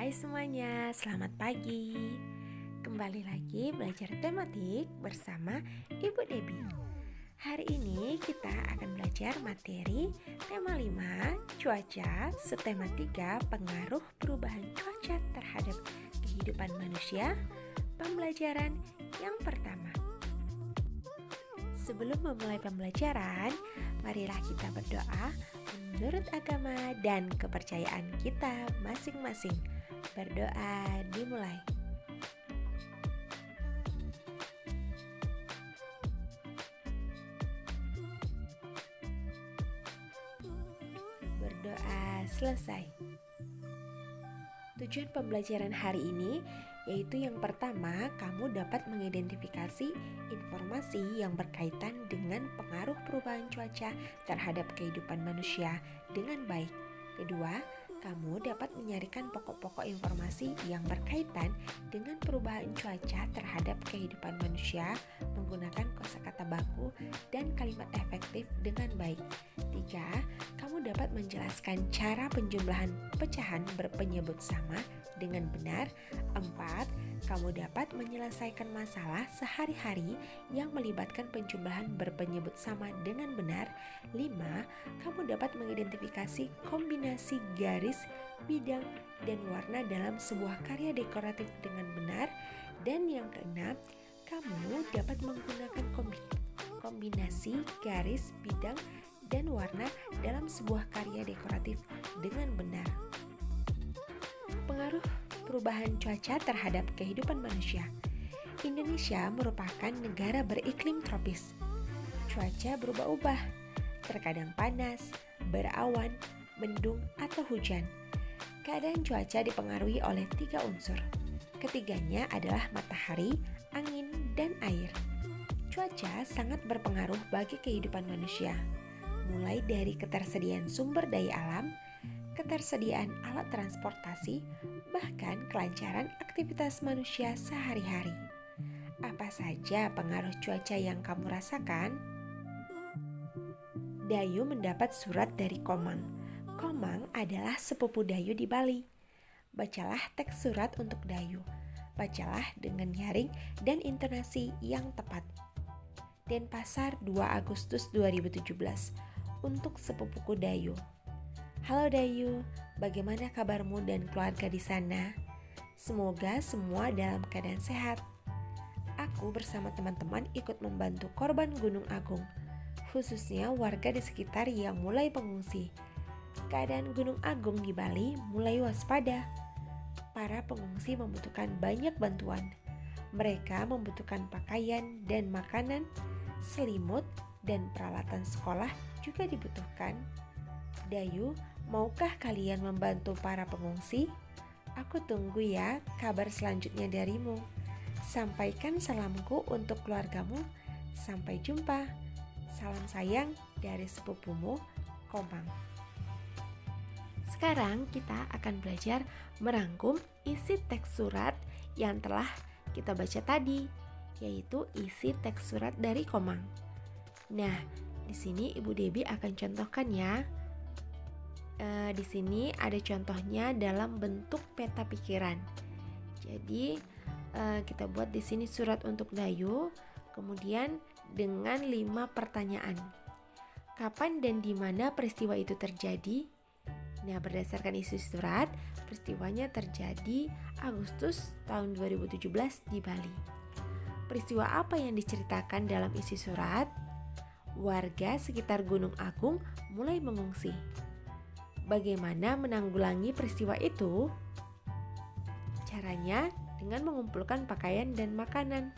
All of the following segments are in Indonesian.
Hai semuanya, selamat pagi. Kembali lagi belajar tematik bersama Ibu Debi. Hari ini kita akan belajar materi tema 5, cuaca, subtema 3, pengaruh perubahan cuaca terhadap kehidupan manusia. Pembelajaran yang pertama. Sebelum memulai pembelajaran, marilah kita berdoa menurut agama dan kepercayaan kita masing-masing. Berdoa dimulai. Berdoa selesai. Tujuan pembelajaran hari ini yaitu yang pertama, kamu dapat mengidentifikasi informasi yang berkaitan dengan pengaruh perubahan cuaca terhadap kehidupan manusia dengan baik. Kedua, kamu dapat menyarikan pokok-pokok informasi yang berkaitan dengan perubahan cuaca terhadap kehidupan manusia menggunakan kosakata baku dan kalimat efektif dengan baik. Tiga, kamu dapat menjelaskan cara penjumlahan pecahan berpenyebut sama dengan benar. 4. Kamu dapat menyelesaikan masalah sehari-hari yang melibatkan penjumlahan berpenyebut sama dengan benar. 5. Kamu dapat mengidentifikasi kombinasi garis, bidang, dan warna dalam sebuah karya dekoratif dengan benar. Dan yang keenam, kamu dapat menggunakan kombinasi garis, bidang, dan warna dalam sebuah karya dekoratif dengan benar. Pengaruh perubahan cuaca terhadap kehidupan manusia. Indonesia merupakan negara beriklim tropis. Cuaca berubah-ubah, terkadang panas, berawan, mendung, atau hujan. Keadaan cuaca dipengaruhi oleh 3 unsur. Ketiganya adalah matahari, angin, dan air. Cuaca sangat berpengaruh bagi kehidupan manusia, mulai dari ketersediaan sumber daya alam, ketersediaan alat transportasi, bahkan kelancaran aktivitas manusia sehari-hari. Apa saja pengaruh cuaca yang kamu rasakan? Dayu mendapat surat dari Komang. Komang adalah sepupu Dayu di Bali. Bacalah teks surat untuk Dayu. Bacalah dengan nyaring dan intonasi yang tepat. Denpasar 2 Agustus 2017 untuk sepupuku Dayu. Halo Dayu, bagaimana kabarmu dan keluarga di sana? Semoga semua dalam keadaan sehat. Aku bersama teman-teman ikut membantu korban Gunung Agung, khususnya warga di sekitar yang mulai pengungsi. Keadaan Gunung Agung di Bali mulai waspada. Para pengungsi membutuhkan banyak bantuan. Mereka membutuhkan pakaian dan makanan, selimut, dan peralatan sekolah juga dibutuhkan. Dayu, maukah kalian membantu para pengungsi? Aku tunggu ya kabar selanjutnya darimu. Sampaikan salamku untuk keluargamu. Sampai jumpa. Salam sayang dari sepupumu, Komang. Sekarang kita akan belajar merangkum isi teks surat yang telah kita baca tadi, yaitu isi teks surat dari Komang. Nah, di sini Ibu Debi akan contohkan ya. Di sini ada contohnya dalam bentuk peta pikiran. Jadi kita buat di sini surat untuk Dayu, kemudian dengan 5 pertanyaan. Kapan dan di mana peristiwa itu terjadi? Nah, berdasarkan isi surat, peristiwanya terjadi Agustus tahun 2017 di Bali. Peristiwa apa yang diceritakan dalam isi surat? Warga sekitar Gunung Agung mulai mengungsi. Bagaimana menanggulangi peristiwa itu? Caranya dengan mengumpulkan pakaian dan makanan.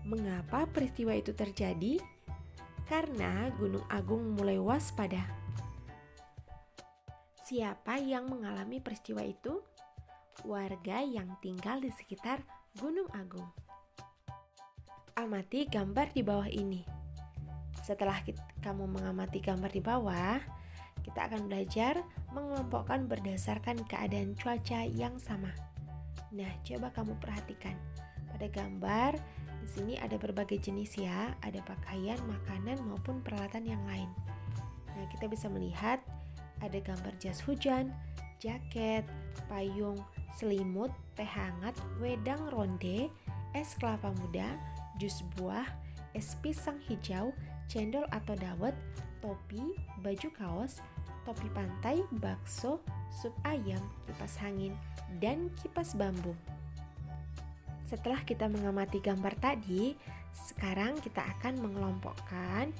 Mengapa peristiwa itu terjadi? Karena Gunung Agung mulai waspada. Siapa yang mengalami peristiwa itu? Warga yang tinggal di sekitar Gunung Agung. Amati gambar di bawah ini. Setelah kamu mengamati gambar di bawah, kita akan belajar mengelompokkan berdasarkan keadaan cuaca yang sama. Nah, coba kamu perhatikan. Pada gambar, di sini ada berbagai jenis ya, ada pakaian, makanan maupun peralatan yang lain. Nah, kita bisa melihat ada gambar jas hujan, jaket, payung, selimut, teh hangat, wedang ronde, es kelapa muda, jus buah, es pisang hijau, cendol atau dawet, topi, baju kaos, topi pantai, bakso, sup ayam, kipas angin, dan kipas bambu. Setelah kita mengamati gambar tadi, sekarang kita akan mengelompokkan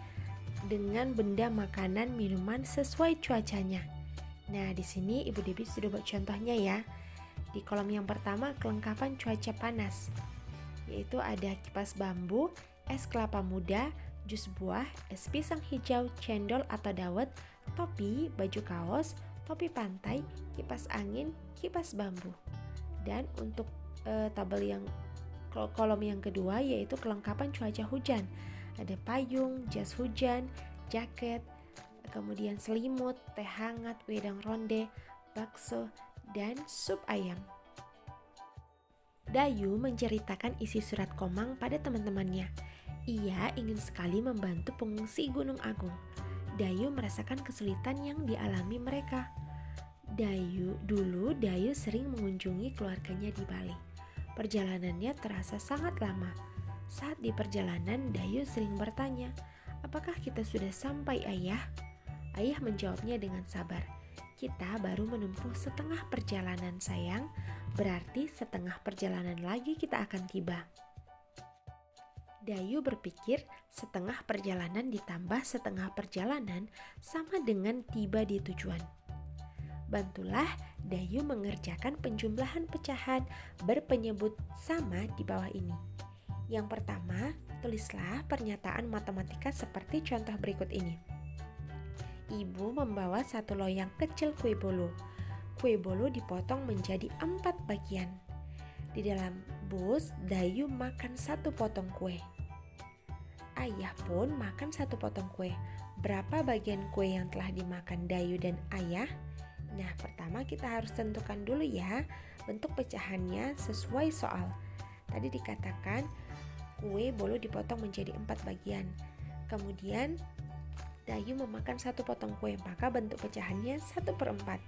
dengan benda makanan minuman sesuai cuacanya. Nah, di sini Ibu Debbie sudah buat contohnya ya. Di kolom yang pertama kelengkapan cuaca panas, yaitu ada kipas bambu, es kelapa muda, jus buah, es pisang hijau, cendol atau dawet, topi, baju kaos, topi pantai, kipas angin, kipas bambu. Dan untuk tabel yang kolom yang kedua yaitu kelengkapan cuaca hujan. Ada payung, jas hujan, jaket, kemudian selimut, teh hangat, wedang ronde, bakso, dan sup ayam. Dayu menceritakan isi surat Komang pada teman-temannya. Ia ingin sekali membantu pengungsi Gunung Agung. Dayu merasakan kesulitan yang dialami mereka. Dulu Dayu sering mengunjungi keluarganya di Bali. Perjalanannya terasa sangat lama. Saat di perjalanan, Dayu sering bertanya, "Apakah kita sudah sampai, Ayah?" Ayah menjawabnya dengan sabar, "Kita baru menempuh setengah perjalanan, sayang. Berarti setengah perjalanan lagi kita akan tiba." Dayu berpikir setengah perjalanan ditambah setengah perjalanan sama dengan tiba di tujuan. Bantulah Dayu mengerjakan penjumlahan pecahan berpenyebut sama di bawah ini. Yang pertama, tulislah pernyataan matematika seperti contoh berikut ini. Ibu membawa satu loyang kecil kue bolu. Kue bolu dipotong menjadi 4 bagian. Di dalam bus, Dayu makan 1 potong kue. Ayah pun makan 1 potong kue. Berapa bagian kue yang telah dimakan Dayu dan Ayah? Nah, pertama kita harus tentukan dulu ya bentuk pecahannya sesuai soal. Tadi dikatakan kue bolu dipotong menjadi 4 bagian. Kemudian Dayu memakan 1 potong kue, maka bentuk pecahannya 1/4.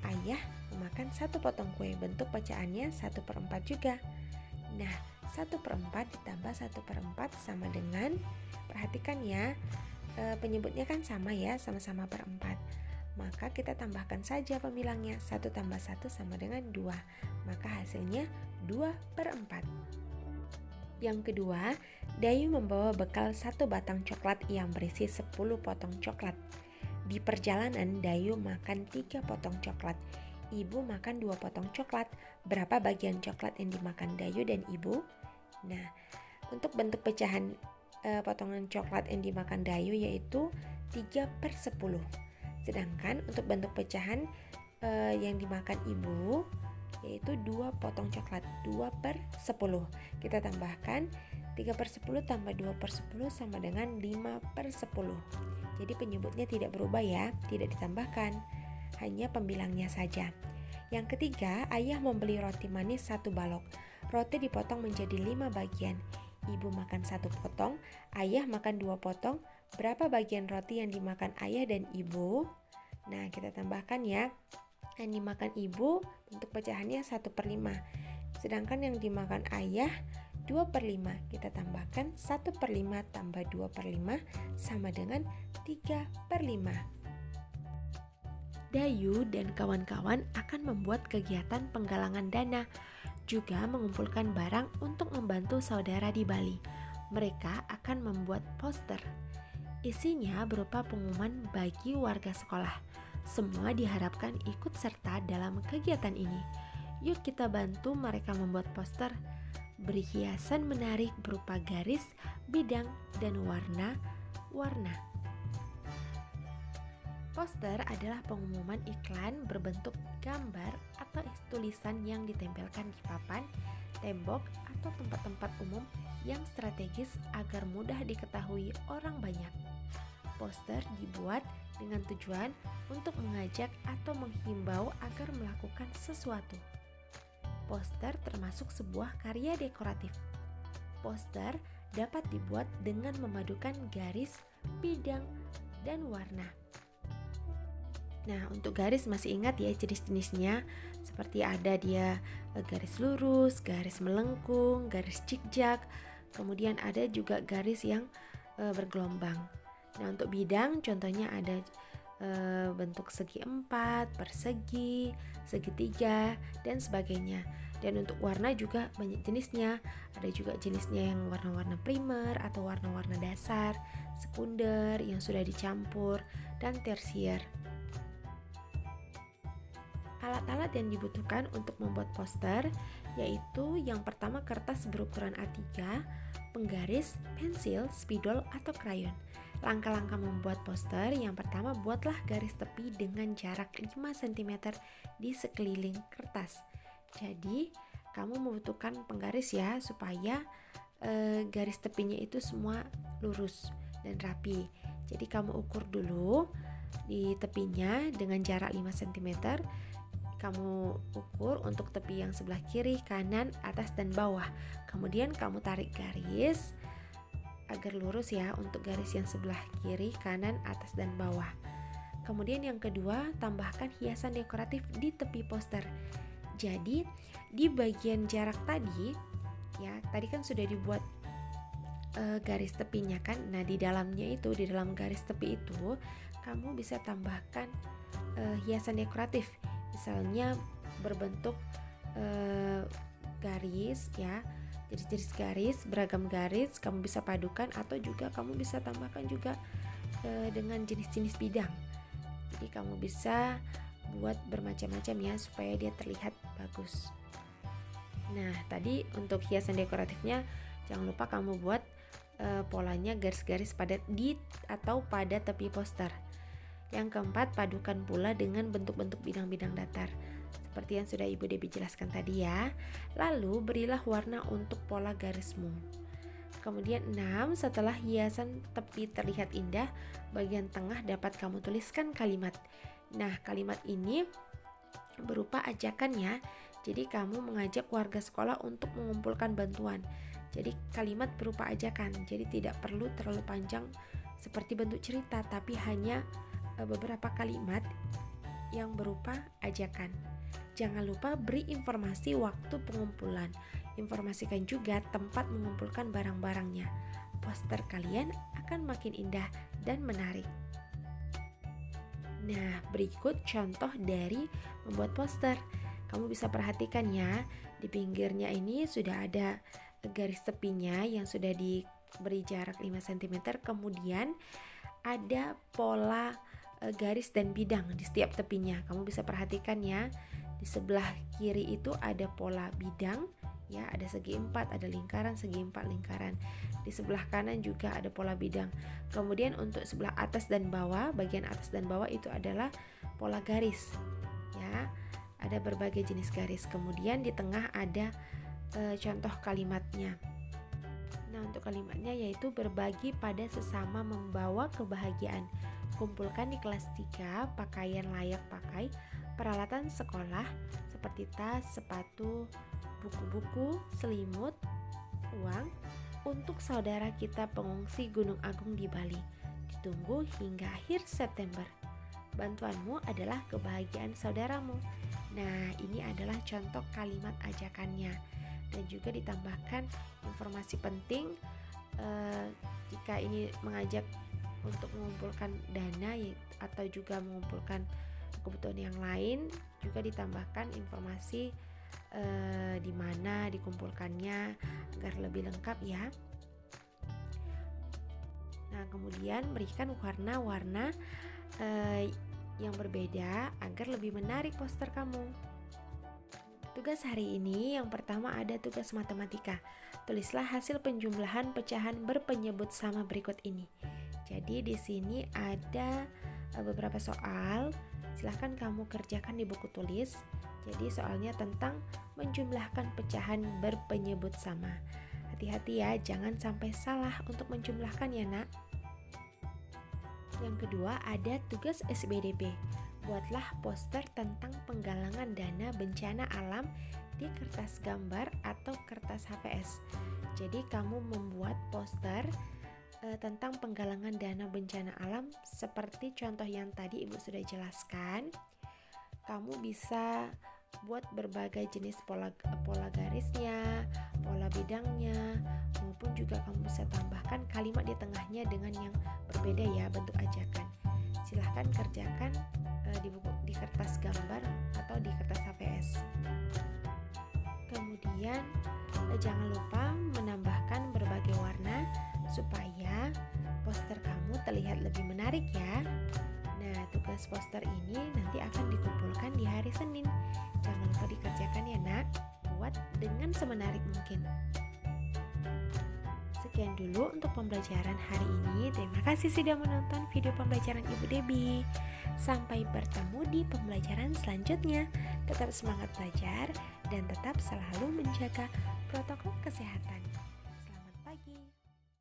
Ayah memakan 1 potong kue, bentuk pecahannya 1/4 juga. Nah, 1/4 ditambah 1/4 sama dengan, perhatikan ya, penyebutnya kan sama ya, sama-sama per 4. Maka kita tambahkan saja pemilangnya, 1 tambah 1 sama dengan 2. Maka hasilnya 2/4. Yang kedua, Dayu membawa bekal 1 batang coklat yang berisi 10 potong coklat. Di perjalanan, Dayu makan 3 potong coklat. Ibu makan 2 potong coklat. Berapa bagian coklat yang dimakan Dayu dan Ibu? Nah, untuk bentuk pecahan potongan coklat yang dimakan Dayu yaitu 3/10. Sedangkan untuk bentuk pecahan yang dimakan Ibu yaitu 2 potong coklat, 2/10. Kita tambahkan 3/10 tambah 2/10 sama dengan 5/10. Jadi penyebutnya tidak berubah ya, tidak ditambahkan, hanya pembilangnya saja. Yang ketiga, Ayah membeli roti manis 1 balok. Roti dipotong menjadi 5 bagian. Ibu makan 1 potong, Ayah makan 2 potong. Berapa bagian roti yang dimakan Ayah dan Ibu? Nah, kita tambahkan ya. Yang dimakan Ibu bentuk pecahannya 1/5. Sedangkan yang dimakan Ayah 2/5. Kita tambahkan 1/5 tambah 2/5 sama dengan 3/5. Dayu dan kawan-kawan akan membuat kegiatan penggalangan dana, juga mengumpulkan barang untuk membantu saudara di Bali. Mereka akan membuat poster. Isinya berupa pengumuman bagi warga sekolah. Semua diharapkan ikut serta dalam kegiatan ini. Yuk kita bantu mereka membuat poster. Beri hiasan menarik berupa garis, bidang, dan warna-warna. Poster adalah pengumuman iklan berbentuk gambar atau tulisan yang ditempelkan di papan, tembok, atau tempat-tempat umum yang strategis agar mudah diketahui orang banyak. Poster dibuat dengan tujuan untuk mengajak atau menghimbau agar melakukan sesuatu. Poster termasuk sebuah karya dekoratif. Poster dapat dibuat dengan memadukan garis, bidang, dan warna. Nah, untuk garis masih ingat ya jenis-jenisnya, seperti ada dia garis lurus, garis melengkung, garis zigzag, kemudian ada juga garis yang bergelombang. Nah, untuk bidang contohnya ada bentuk segi empat, persegi, segitiga, dan sebagainya. Dan untuk warna juga banyak jenisnya. Ada juga jenisnya yang warna-warna primer atau warna-warna dasar, sekunder yang sudah dicampur, dan tersier. Alat-alat yang dibutuhkan untuk membuat poster yaitu yang pertama kertas berukuran A3, penggaris, pensil, spidol, atau krayon. Langkah-langkah membuat poster, yang pertama buatlah garis tepi dengan jarak 5 cm di sekeliling kertas. Jadi kamu membutuhkan penggaris ya supaya garis tepinya itu semua lurus dan rapi. Jadi kamu ukur dulu di tepinya dengan jarak 5 cm. Kamu ukur untuk tepi yang sebelah kiri, kanan, atas, dan bawah. Kemudian kamu tarik garis agar lurus ya untuk garis yang sebelah kiri, kanan, atas, dan bawah. Kemudian yang kedua, tambahkan hiasan dekoratif di tepi poster. Jadi di bagian jarak tadi ya, tadi kan sudah dibuat garis tepinya kan. Nah, di dalamnya itu, di dalam garis tepi itu kamu bisa tambahkan hiasan dekoratif. Misalnya berbentuk garis ya, jenis-jenis garis, beragam garis kamu bisa padukan, atau juga kamu bisa tambahkan juga dengan jenis-jenis bidang. Jadi kamu bisa buat bermacam-macam ya supaya dia terlihat bagus. Nah, tadi untuk hiasan dekoratifnya jangan lupa kamu buat polanya garis-garis padat di atau pada tepi poster. Yang keempat, padukan pula dengan bentuk-bentuk bidang-bidang datar seperti yang sudah Ibu Debbie jelaskan tadi ya. Lalu berilah warna untuk pola garismu. Kemudian 6, setelah hiasan tepi terlihat indah, bagian tengah dapat kamu tuliskan kalimat. Nah, kalimat ini berupa ajakan ya. Jadi kamu mengajak warga sekolah untuk mengumpulkan bantuan. Jadi kalimat berupa ajakan. Jadi tidak perlu terlalu panjang seperti bentuk cerita, tapi hanya beberapa kalimat yang berupa ajakan. Jangan lupa beri informasi waktu pengumpulan. Informasikan juga tempat mengumpulkan barang-barangnya. Poster kalian akan makin indah dan menarik. Nah, berikut contoh dari membuat poster. Kamu bisa perhatikan ya, di pinggirnya ini sudah ada garis tepinya yang sudah diberi jarak 5 cm. Kemudian ada pola garis dan bidang di setiap tepinya. Kamu bisa perhatikan ya, di sebelah kiri itu ada pola bidang ya, ada segi 4, ada lingkaran, segi 4 lingkaran. Di sebelah kanan juga ada pola bidang. Kemudian untuk sebelah atas dan bawah, bagian atas dan bawah itu adalah pola garis ya, ada berbagai jenis garis. Kemudian di tengah ada contoh kalimatnya. Nah, untuk kalimatnya yaitu berbagi pada sesama membawa kebahagiaan. Kumpulkan di kelas 3 pakaian layak pakai, peralatan sekolah seperti tas, sepatu, buku-buku, selimut, uang untuk saudara kita pengungsi Gunung Agung di Bali. Ditunggu hingga akhir September. Bantuanmu adalah kebahagiaan saudaramu. Nah, ini adalah contoh kalimat ajakannya. Dan juga ditambahkan informasi penting jika ini mengajak untuk mengumpulkan dana atau juga mengumpulkan kebutuhan yang lain, juga ditambahkan informasi di mana dikumpulkannya agar lebih lengkap ya. Nah, kemudian berikan warna-warna yang berbeda agar lebih menarik poster kamu. Tugas hari ini yang pertama ada tugas matematika. Tulislah hasil penjumlahan pecahan berpenyebut sama berikut ini. Jadi di sini ada beberapa soal. Silahkan kamu kerjakan di buku tulis. Jadi soalnya tentang menjumlahkan pecahan berpenyebut sama. Hati-hati ya, jangan sampai salah untuk menjumlahkan ya nak. Yang kedua ada tugas SBDP. Buatlah poster tentang penggalangan dana bencana alam di kertas gambar atau kertas HVS. Jadi kamu membuat poster tentang penggalangan dana bencana alam seperti contoh yang tadi Ibu sudah jelaskan. Kamu bisa buat berbagai jenis pola garisnya, pola bidangnya, maupun juga kamu bisa tambahkan kalimat di tengahnya dengan yang berbeda ya, bentuk ajakan. Silahkan kerjakan di kertas gambar atau di kertas HVS. Kemudian jangan lupa menambahkan berbagai warna supaya poster kamu terlihat lebih menarik ya. Nah, tugas poster ini nanti akan dikumpulkan di hari Senin. Jangan lupa dikerjakan ya nak, buat dengan semenarik mungkin. Sekian dulu untuk pembelajaran hari ini. Terima kasih sudah menonton video pembelajaran Ibu Debbie. Sampai bertemu di pembelajaran selanjutnya. Tetap semangat belajar dan tetap selalu menjaga protokol kesehatan.